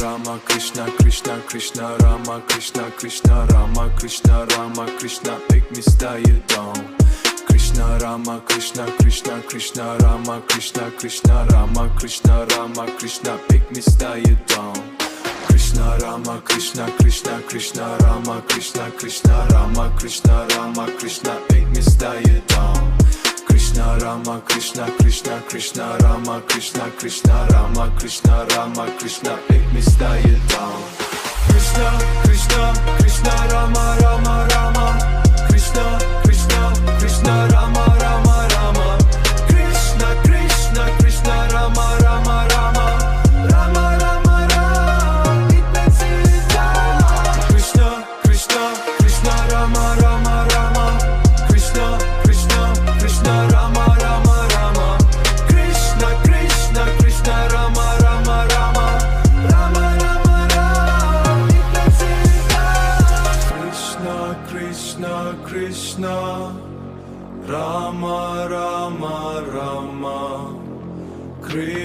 Rama Krishna Krishna Krishna Rama Krishna Krishna Rama Krishna Rama Krishna ik missta je dan. Krishna Rama Krishna Krishna Krishna Rama Krishna Krishna Rama Krishna Rama Krishna ik missta je dan. Krishna Rama Krishna Krishna Krishna Rama Krishna Krishna Rama Krishna Rama Krishna ik missta je dan. Krishna Rama Krishna Krishna Krishna Rama Krishna Krishna Rama Krishna Rama Krishna ik missta je dan. Krishna Krishna Krishna Rama Rama Rama Krishna Krishna Krishna Rama Rama Rama Krishna Krishna Krishna Rama Rama Rama Rama Rama Rama ik ben Sita. Krishna Krishna Krishna Rama Rama Rama Krishna Krishna Krishna Rama Rama Rama Krishna Krishna Krishna Rama Rama Rama Rama Rama Rama ik ben Sita. Krishna Krishna Krishna Rama Rama Rama Krishna